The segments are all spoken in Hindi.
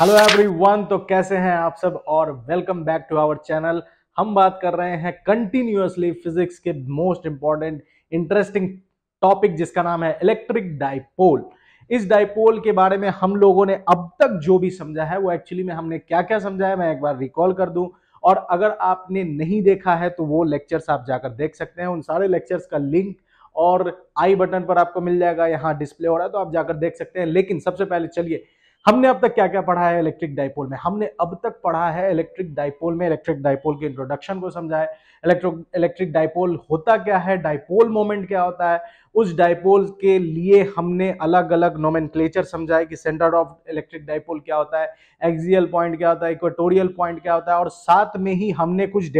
हेलो एवरीवन, तो कैसे हैं आप सब और welcome back to our channel. हम बात कर रहे हैं कंटिन्यूअसली फिजिक्स के मोस्ट इंपॉर्टेंट इंटरेस्टिंग टॉपिक जिसका नाम है इलेक्ट्रिक डाइपोल। इस डाइपोल के बारे में हम लोगों ने अब तक जो भी समझा है वो एक्चुअली में हमने क्या क्या समझा है मैं एक बार रिकॉल कर दूं। और अगर आपने नहीं देखा है तो वो लेक्चर्स आप जाकर देख सकते हैं। उन सारे लेक्चर्स का लिंक और आई बटन पर आपको मिल जाएगा, यहाँ डिस्प्ले हो रहा है तो आप जाकर देख सकते हैं। लेकिन सबसे पहले चलिए, हमने अब तक क्या क्या पढ़ा है इलेक्ट्रिक डाइपोल में। हमने अब तक पढ़ा है इलेक्ट्रिक डाइपोल में, इलेक्ट्रिक डाइपोल के इंट्रोडक्शन को समझा है। इलेक्ट्रिक डाइपोल होता क्या है, डाइपोल मोमेंट क्या होता है, उस डाइपोल के लिए हमने अलग अलग नोमेनक्लेचर समझा है कि सेंटर ऑफ इलेक्ट्रिक डाइपोल क्या होता है, एक्सियल पॉइंट क्या होता है, इक्वेटोरियल पॉइंट क्या होता है, और साथ में ही हमने कुछ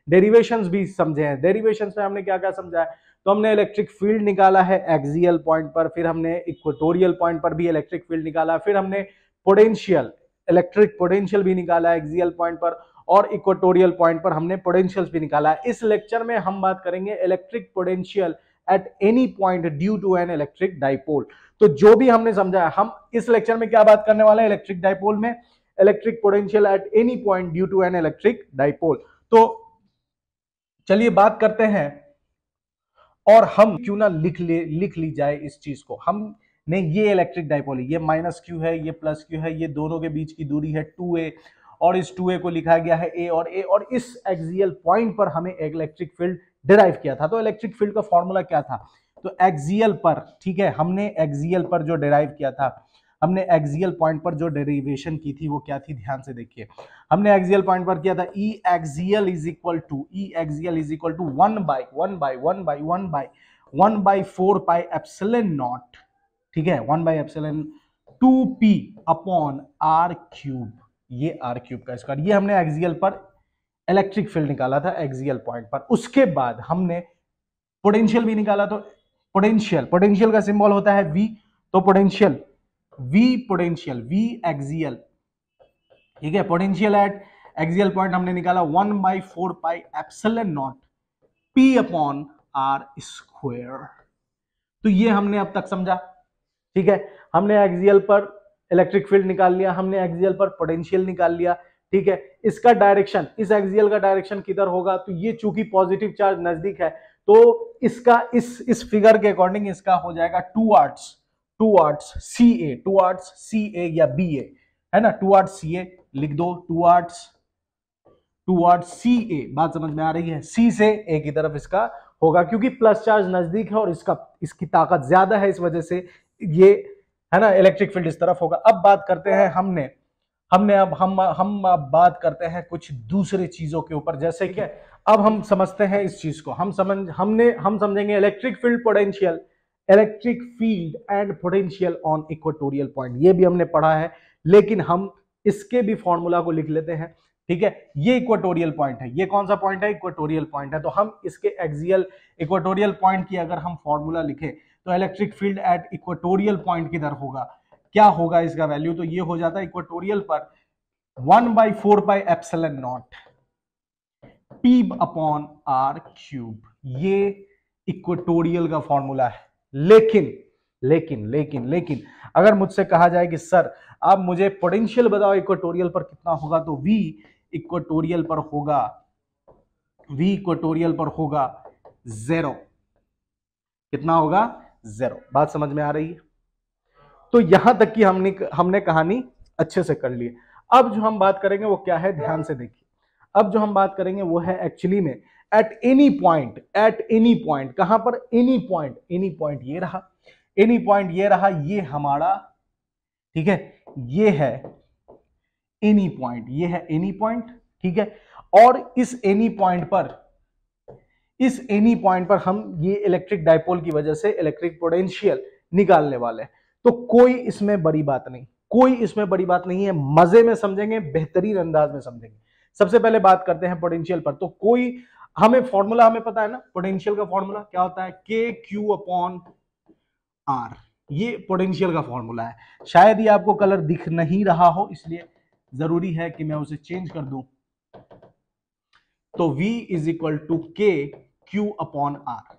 डेरिवेशंस भी समझे हैं। डेरिवेशंस में हमने क्या क्या समझा है, तो हमने इलेक्ट्रिक फील्ड निकाला है एक्सियल पॉइंट पर, फिर हमने इक्वेटोरियल पॉइंट पर भी इलेक्ट्रिक फील्ड निकाला, फिर हमने पोटेंशियल, इलेक्ट्रिक पोटेंशियल भी निकाला है एक्सियल पॉइंट पर, और इक्वेटोरियल पॉइंट पर हमने पोटेंशियल्स भी निकाला है। इस लेक्चर में हम बात करेंगे electric potential at any point due to an electric dipole. तो जो भी हमने समझा है, हम इस लेक्चर में क्या बात करने वाले हैं, इलेक्ट्रिक डाइपोल में electric potential at any point due to an electric dipole. तो चलिए बात करते हैं, और हम क्यों ना लिख ली जाए इस चीज को। हमने ये इलेक्ट्रिक डाइपोल है, ये माइनस क्यू है, ये प्लस क्यू है, ये दोनों के बीच की दूरी है 2a, और इस 2a को लिखा गया है a, और इस एक्सियल पॉइंट पर हमें एक इलेक्ट्रिक फील्ड डिराइव किया था। तो इलेक्ट्रिक फील्ड का फॉर्मूला क्या था, तो एक्सियल पर, ठीक है, हमने एक्सियल पर जो डिराइव किया था, हमने एक्सियल पॉइंट पर जो डेरिवेशन की थी वो क्या थी, ध्यान से देखिए। हमने एक्सियल पॉइंट पर किया था E axial is equal to 1 by 4 pi epsilon naught, ठीक है, 1 by epsilon 2p upon r cube, ये आर क्यूब का स्क्वायर। ये हमने एक्सियल पर इलेक्ट्रिक फील्ड निकाला था एक्सियल पॉइंट पर। उसके बाद हमने पोटेंशियल भी निकाला। तो पोटेंशियल का सिंबल होता है v, तो पोटेंशियल v एक्सियल, ठीक है, पोटेंशियल एट एक्सियल पॉइंट हमने निकाला 1 by 4 pi epsilon naught p upon r square. तो ये हमने अब तक समझा, ठीक है। हमने एक्सियल पर इलेक्ट्रिक फील्ड निकाल लिया, हमने एक्सियल पर पोटेंशियल निकाल लिया, ठीक है। इसका डायरेक्शन, इस एक्सियल का डायरेक्शन किधर होगा, तो ये चूंकि पॉजिटिव चार्ज नजदीक है तो इसका इस फिगर के अकॉर्डिंग इसका हो जाएगा टूवर्ड्स सी ए या बी ए, है ना, टूवर्ड्स सी ए लिख दो, टूवर्ड्स सी ए। बात समझ में आ रही है, सी से ए की तरफ इसका होगा, क्योंकि प्लस चार्ज नजदीक है और इसकी ताकत ज्यादा है, इस वजह से ये, है ना, इलेक्ट्रिक फील्ड इस तरफ होगा। अब बात करते हैं हम अब बात करते हैं कुछ दूसरे चीजों के ऊपर, जैसे कि अब हम समझते हैं इस चीज को, हम समझेंगे electric field and potential on equatorial point. ये भी हमने पढ़ा है, लेकिन हम इसके भी फॉर्मूला को लिख लेते हैं, ठीक है। ये इक्वेटोरियल पॉइंट है, ये कौन सा पॉइंट है, इक्वेटोरियल पॉइंट है। तो हम इसके एक्सियल इक्वेटोरियल पॉइंट की अगर हम फॉर्मूला लिखें तो electric field at equatorial point किधर होगा, क्या होगा इसका वैल्यू, तो ये हो जाता है इक्वेटोरियल पर 1 by 4 pi epsilon naught p upon r cube. ये इक्वेटोरियल का फॉर्मूला है। लेकिन अगर मुझसे कहा जाए कि सर आप मुझे पोटेंशियल बताओ इक्वेटोरियल पर कितना होगा, तो v इक्वेटोरियल पर होगा 0। कितना होगा, 0। बात समझ में आ रही है। तो यहां तक कि हमने कहानी अच्छे से कर ली। अब जो हम बात करेंगे वो क्या है, ध्यान से देखिए। अब जो हम बात करेंगे वो है एक्चुअली में एट एनी पॉइंट, कहां पर, एनी पॉइंट ये रहा, ये हमारा, ठीक है, ये है एनी पॉइंट, ठीक है। और इस एनी पॉइंट पर हम ये इलेक्ट्रिक डाइपोल की वजह से इलेक्ट्रिक पोटेंशियल निकालने वाले हैं। तो कोई इसमें बड़ी बात नहीं है, मजे में समझेंगे, बेहतरीन अंदाज में समझेंगे। सबसे पहले बात करते हैं पोटेंशियल पर। तो कोई हमें फॉर्मूला हमें पता है ना, पोटेंशियल का फॉर्मूला क्या होता है, के क्यू अपॉन आर। ये पोटेंशियल का फॉर्मूला है। शायद ये आपको कलर दिख नहीं रहा हो, इसलिए जरूरी है कि मैं उसे चेंज कर दूं। तो V is equal to k q upon r.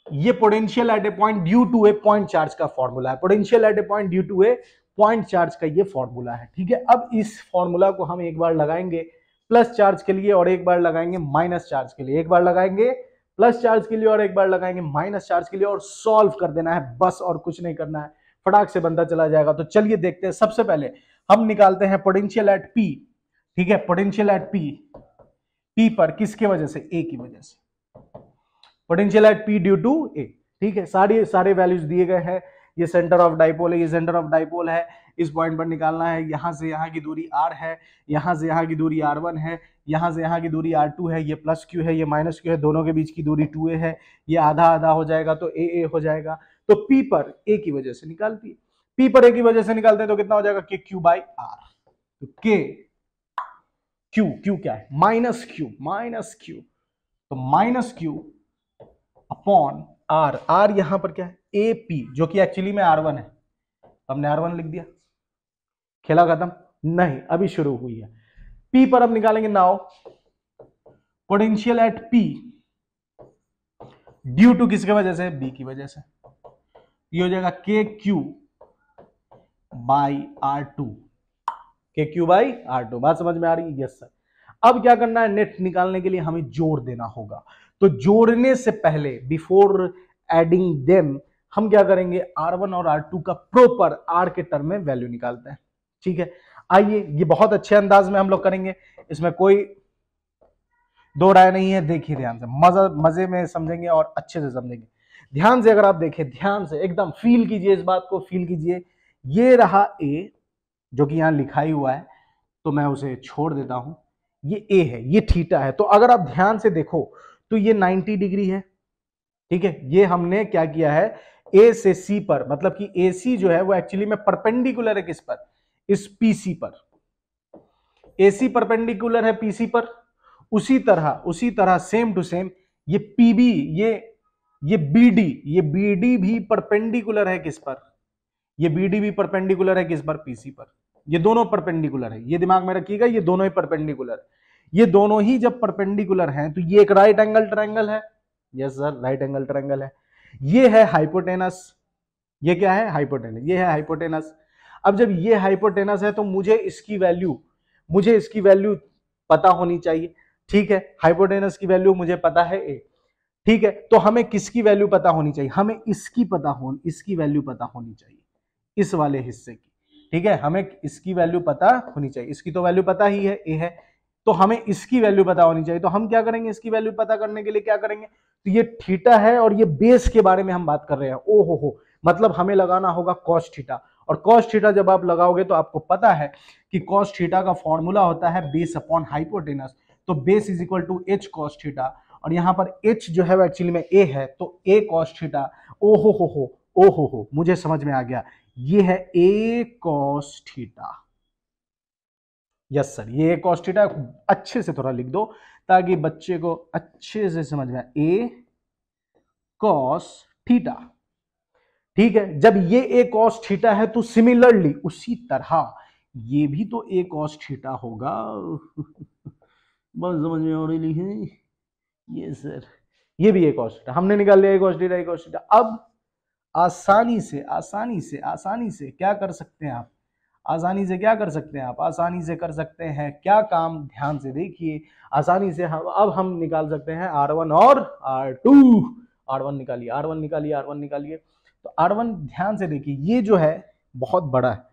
ये potential at a point due to a point charge का फॉर्मूला है। Potential at a point due to a point charge का ये फॉर्मूला है। ठीक है, अब इस फॉर्मूला को हम एक बार लगाएंगे प्लस चार्ज के लिए और एक बार लगाएंगे माइनस चार्ज के लिए, एक बार लगाएंगे प्लस चार्ज के लिए और एक बार लगाएंगे माइनस चार्ज के लिए, और सॉल्व कर देना है बस, और कुछ नहीं करना है, फटाक से बनता चला जाएगा। तो चलिए देखते हैं। सबसे पहले हम निकालते हैं पोटेंशियल एट पी। ठीक है, पोटेंशियल एट पी, पी पर किसके वजह से, ए की वजह से, potential at P due to A. ठीक है, सारे वैल्यूज दिए गए हैं। ये सेंटर ऑफ डाइपोल है, ये सेंटर ऑफ डाइपोल है, इस पॉइंट पर निकालना है। यहां से यहां की दूरी r है, यहां से यहां की दूरी r1 है, यहां से यहां की दूरी r2 है, ये प्लस q है, ये माइनस q है, दोनों के बीच की दूरी 2a है, ये आधा आधा हो जाएगा तो a हो जाएगा। तो p पर a की वजह से निकालती है, p पर a की वजह से निकालते हैं तो कितना हो जाएगा, k q बाई r। तो k q क्या है, माइनस q, तो minus q upon r, r यहां पर क्या है, AP, जो कि एक्चुअली में r1 है, तो हमने r1 लिख दिया, खेला खत्म। नहीं, अभी शुरू हुई है। P पर अब निकालेंगे now potential at P due to किसके वजह से, B की वजह से। ये हो जाएगा KQ by R2, KQ by R2। बात समझ में आ रही है? Yes sir. अब क्या करना है, नेट निकालने के लिए हमें जोड़ देना होगा। तो जोड़ने से पहले, बिफोर एडिंग देम, हम क्या करेंगे, R1 और R2 का प्रॉपर R के टर्म में वैल्यू निकालते हैं। ठीक है, आइए, ये बहुत अच्छे अंदाज में हम लोग करेंगे, इसमें कोई दो राय नहीं है। देखिए ध्यान से, मजे में समझेंगे और अच्छे से समझेंगे। ध्यान से अगर आप देखें, ध्यान से एकदम फील कीजिए, इस बात को फील कीजिए। ये रहा A, जो कि यहां लिखा ही हुआ है, तो मैं उसे छोड़ देता हूं। ये A है, ये थीटा है। तो अगर आप ध्यान से देखो तो ये 90 डिग्री है। ठीक है, ये हमने क्या किया है, A से C पर, मतलब कि AC जो है वो एक्चुअली में परपेंडिकुलर है किस पर, इस PC पर। AC परपेंडिकुलर है PC पर, उसी तरह सेम टू सेम ये PB, ये BD भी परपेंडिकुलर है किस पर, ये BD भी परपेंडिकुलर है किस पर, PC पर। ये दोनों परपेंडिकुलर है, ये दिमाग में रखिएगा, ये दोनों ही परपेंडिकुलर है। ये दोनों ही जब परपेंडिकुलर हैं तो ये एक राइट एंगल ट्रायंगल है। Yes sir, right angle triangle है। ये है हाइपोटेनस, ये क्या है, हाइपोटेनस, ये है हाइपोटेनस। अब जब ये हाइपोटेनस है तो मुझे इसकी वैल्यू पता होनी चाहिए। ठीक है, हाइपोटेनस की वैल्यू मुझे पता है ए। ठीक है, तो हमें किसकी वैल्यू पता होनी चाहिए, हमें इसकी वैल्यू पता होनी चाहिए, इस वाले हिस्से की। ठीक है, हमें इसकी वैल्यू पता होनी चाहिए। इसकी तो वैल्यू पता ही है, ए है, तो हमें इसकी वैल्यू पता होनी चाहिए। तो हम क्या करेंगे, इसकी वैल्यू पता करने के लिए क्या करेंगे, तो ये थीटा है और ये बेस के बारे में हम बात कर रहे हैं। ओ हो, मतलब हमें लगाना होगा कॉस थीटा। और कॉस थीटा जब आप लगाओगे तो आपको पता है कि कॉस थीटा का फॉर्मूला होता है बेस अपॉन हाइपोटेनस। तो base is equal to h cos theta, और यहां पर एच जो है वो एक्चुअली में ए है, तो ए कॉस थीटा। ओ हो, मुझे समझ में आ गया, ये है ए कॉस थीटा। यस सर, ये कॉस थीटा। अच्छे से थोड़ा लिख दो ताकि बच्चे को अच्छे से समझ में आए, ए कॉस थीटा। ठीक है, जब ये ए कॉस थीटा है तो सिमिलरली उसी तरह ये भी तो ए कॉस थीटा होगा। बस समझ में आ रही है? ये सर, ये भी ए कॉस थीटा हमने निकाल लिया, ए कॉस थीटा। अब आसानी से क्या कर सकते हैं आप, आसानी से कर सकते हैं क्या काम, ध्यान से देखिए। आसानी से अब हम निकाल सकते हैं R1 और R2। R1 निकालिए। तो R1 ध्यान से देखिए, ये जो है बहुत बड़ा है,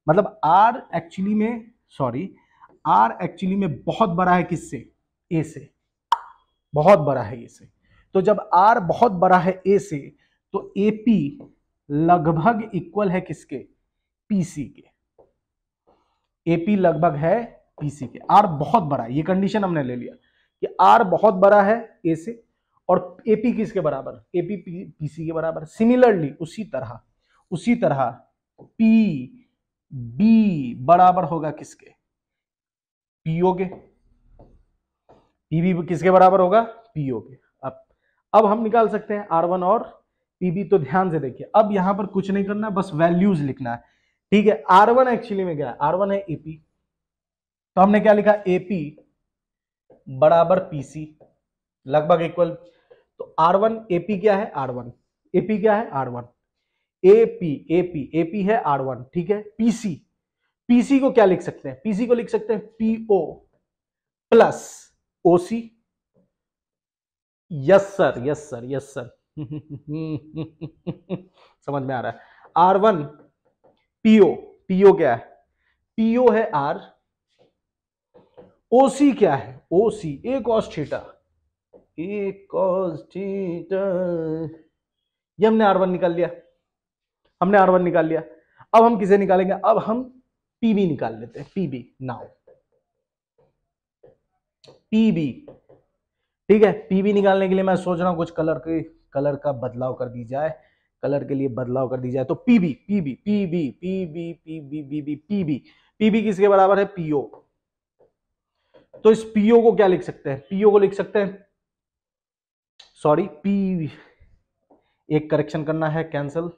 मतलब R एक्चुअली में बहुत बड़ा है किससे, A से, बहुत बड़ा है A से। तो जब R बहुत बड़ा है A से, तो AP लगभग इक्वल है किसके, PC के। AP लगभग है PC के। R बहुत बड़ा है, ये कंडीशन हमने ले लिया कि R बहुत बड़ा है A से, और AP किसके बराबर, AP PC के बराबर। सिमिलरली उसी तरह PB बराबर होगा किसके, PO के। PB किसके बराबर होगा, PO के। अब हम निकाल सकते हैं R1 और PB। तो ध्यान से देखिए, अब यहां पर कुछ नहीं करना, बस वैल्यूज लिखना है। ठीक है, R1 एक्चुअली में क्या है, R1 है AP, तो हमने क्या लिखा, AP बराबर PC लगभग इक्वल। तो R1 AP क्या है, R1 AP क्या है, R1 एपी एपी एपी है R1, ठीक है। पीसी, पीसी को क्या लिख सकते हैं, पीसी को लिख सकते हैं PO plus OC. Yes sir, yes sir, yes sir. समझ में आ रहा है। R1 पीओ, पीओ क्या है, पीओ है R, ओसी क्या है, ओसी ए cos theta, a cos theta. ये हमने R1 निकाल लिया, हमने R1 निकाल लिया। अब हम किसे निकालेंगे, अब हम पीबी निकाल लेते हैं, पीबी नाउ, पीबी, ठीक है। पीबी निकालने के लिए मैं सोच रहा हूं कुछ कलर का बदलाव कर दी जाए, कलर के लिए बदलाव कर दी जाए। तो PB PB PB PB PB PB PB PB किसके बराबर है, पीओ। तो इस पीओ को क्या लिख सकते हैं, पीओ को लिख सकते हैं, सॉरी पी, एक करेक्शन करना है, कैंसिल,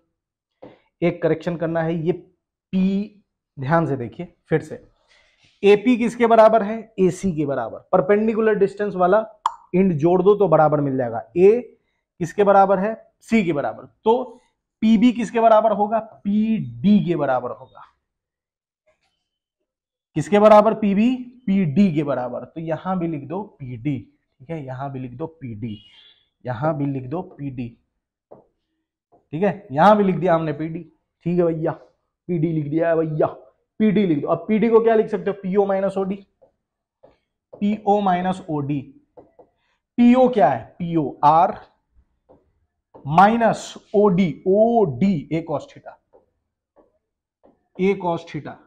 एक करेक्शन करना है, ये पी, ध्यान से देखिए फिर से, एपी किसके बराबर है, एसी के बराबर। परपेंडिकुलर डिस्टेंस वाला इंड जोड़ दो तो बराबर मिल जाएगा। ए किसके बराबर है, सी के बराबर। तो पीबी किसके बराबर होगा, पीडी के बराबर होगा। किसके बराबर, पीबी पीडी के बराबर। तो यहां भी लिख दो पीडी, ठीक है, यहां भी लिख दो पीडी, यहां भी लिख दो पीडी, ठीक है, यहां भी लिख दिया हमने पीडी, ठीक है भैया, पीडी लिख दिया है भैया, पीडी लिख दो। अब पीडी को क्या लिख सकते हो, P O minus O D, P O minus O D. P O क्या है, P O R minus O D, O D a cos theta, a cos theta.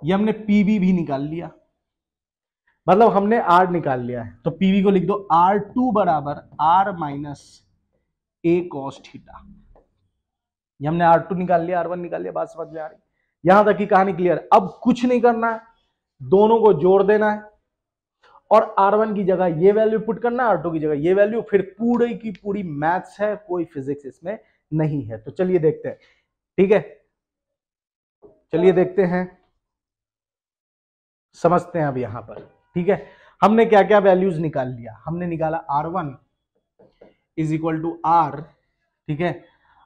ये हमने पीबी भी निकाल लिया, मतलब हमने आर निकाल लिया है। तो पीबी को लिख दो R2 बराबर R minus a cos theta. ये हमने R2 निकाल लिया, R1 निकाल लिया, बात समझ में आ रही, यहां तक की कहानी क्लियर। अब कुछ नहीं करना है, दोनों को जोड़ देना है और R1 की जगह ये वैल्यू पुट करना है, R2 की जगह ये वैल्यू, फिर पूरी की पूरी मैथ्स है, कोई फिजिक्स इसमें नहीं है। तो चलिए देखते हैं, ठीक है, चलिए देखते हैं, समझते हैं अब यहां पर, ठीक है। हमने क्या क्या वैल्यूज निकाल लिया, हमने निकाला R1 is equal to R, ठीक है,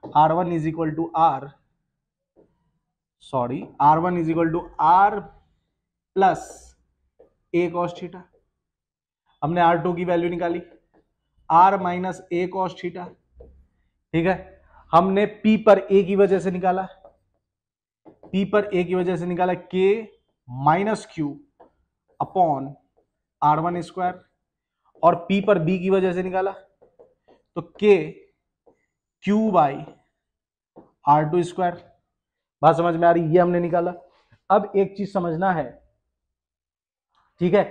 R1 is equal to R, sorry R1 is equal to R plus a cos theta. हमने R2 की वैल्यू निकाली R minus a cos theta, ठीक है। हमने P पर A की वजह से निकाला, P पर A की वजह से निकाला K minus Q upon R1 square, और P पर B की वजह से निकाला तो K Q by R2 square. बात समझ में आ रही, ये हमने निकाला। अब एक चीज समझना है, ठीक है,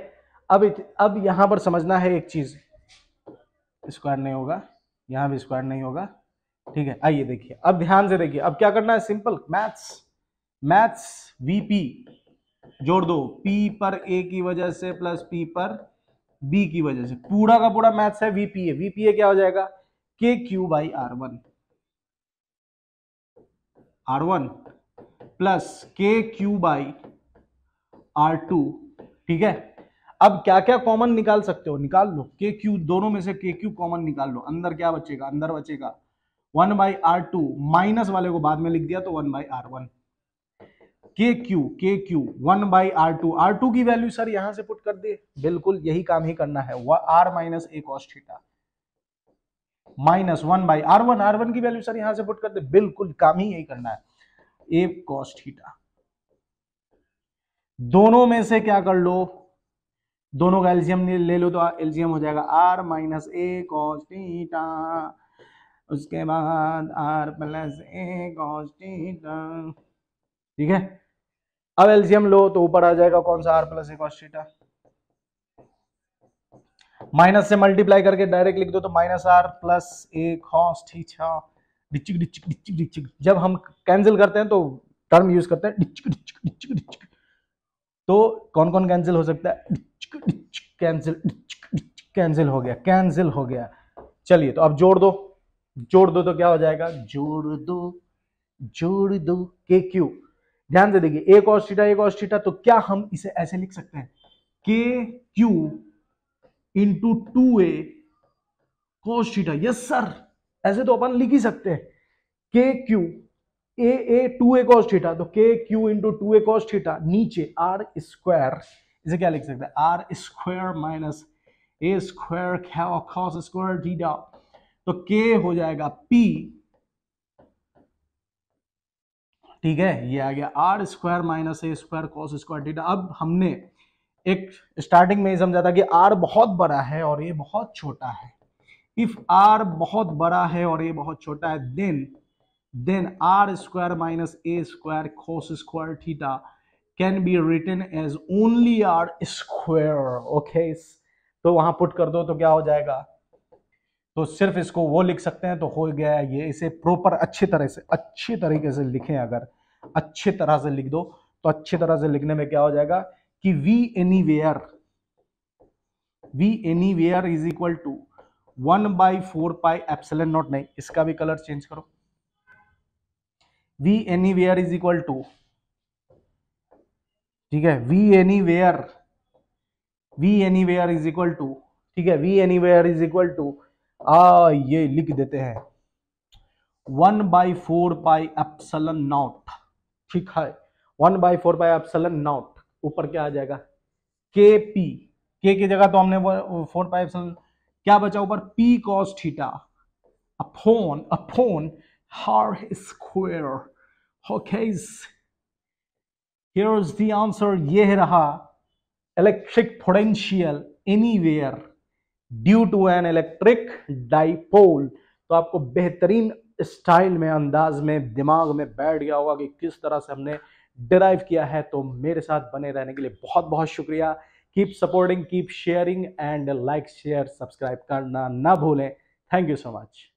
अब यहां पर समझना है एक चीज, स्क्वायर नहीं होगा, यहां भी स्क्वायर नहीं होगा, ठीक है। आइए देखिए, अब ध्यान से देखिए, अब क्या करना है, सिंपल मैथ्स, मैथ्स वीपी जोड़ दो, P पर A की वजह से प्लस P पर B की वजह से, पूरा का पूरा मैथ्स है वीपीए। वीपीए क्या हो जाएगा, के Q by R1, R1 plus के क्यू बाई R2, ठीक है। अब क्या क्या कॉमन निकाल सकते हो, निकाल लो, के क्यू, दोनों में से के क्यू कॉमन निकाल लो, अंदर क्या बचेगा, अंदर बचेगा 1 बाई R2, माइनस वाले को बाद में लिख दिया तो 1 बाई R1, के क्यू 1 बाई R2, R2 की वैल्यू सर यहां से पुट कर दे, बिल्कुल यही काम ही करना है, R minus a cos theta minus 1 by R1, R1 की वैल्यू सर यहां से पुट कर दे, बिल्कुल काम ही यही करना है, ए कॉस थीटा। दोनों में से क्या कर लो, दोनों का एलसीएम ले लो तो एलसीएम हो जाएगा R minus a cos theta, उसके बाद R plus a cos theta, ठीक है। अब एलसीएम लो तो ऊपर आ जाएगा कौन सा, R plus a cos theta, minus से मल्टीप्लाई करके डायरेक्ट लिख दो तो minus R plus a cos theta, डिचिक डिचिक डिचिक डिचिक। जब हम कैंसिल करते हैं तो टर्म यूज करते हैं डिचिक डिचिक डिचिक डिचिक, तो कौन कौन कैंसिल हो सकता है, डिचिक डिचिक कैंसिल, डिचिक डिचिक कैंसिल हो गया, कैंसिल हो गया। चलिए तो अब जोड़ दो, जोड़ दो तो क्या हो जाएगा, जोड़ दो के क्यू, ध्यान से देखिए, ए cos theta, a cos theta, तो क्या हम इसे ऐसे लिख सकते हैं, के q into 2a cos theta, yes sir, ऐसे तो अपन लिख ही सकते हैं, के Q A 2a cos theta, तो k q into 2a cos theta, नीचे आर स्क्वायर, इसे क्या लिख सकते हैं, R square minus a square cos square theta, तो के हो जाएगा पी, ठीक है, ये आ गया R square minus a square cos square theta. अब हमने एक स्टार्टिंग में ही समझा था कि आर बहुत बड़ा है और ये बहुत छोटा है। इफ आर बहुत बड़ा है और ये बहुत छोटा है, then R square minus a square cos square theta can be written as only R square. Okay, तो वहां पुट कर दो तो क्या हो जाएगा, तो सिर्फ इसको वो लिख सकते हैं तो हो गया ये। इसे प्रॉपर अच्छी तरीके से लिखें, अगर अच्छी तरह से लिख दो तो अच्छी तरह से लिखने में क्या हो जाएगा कि V anywhere is equal to 1/4 pi epsilon naught, नहीं इसका भी कलर चेंज करो, V anywhere is equal to, ठीक है, V anywhere is equal to, ठीक है, V anywhere is equal to, ये लिख देते हैं 1/4 पाई एप्सिलॉन नॉट, ठीक है, 1/4 पाई एप्सिलॉन नॉट, ऊपर क्या आ जाएगा के पी, के की जगह तो हमने वो 4 पाई एप्सिलॉन, क्या बचा ऊपर P cos theta upon R square. Okay, here is the answer, ये रहा electric potential anywhere due to an electric dipole. तो आपको बेहतरीन स्टाइल में, अंदाज में, दिमाग में बैठ गया होगा कि किस तरह से हमने डिराइव किया है। तो मेरे साथ बने रहने के लिए बहुत बहुत शुक्रिया। Keep supporting, keep sharing and like share subscribe करना ना भूलें। Thank you so much.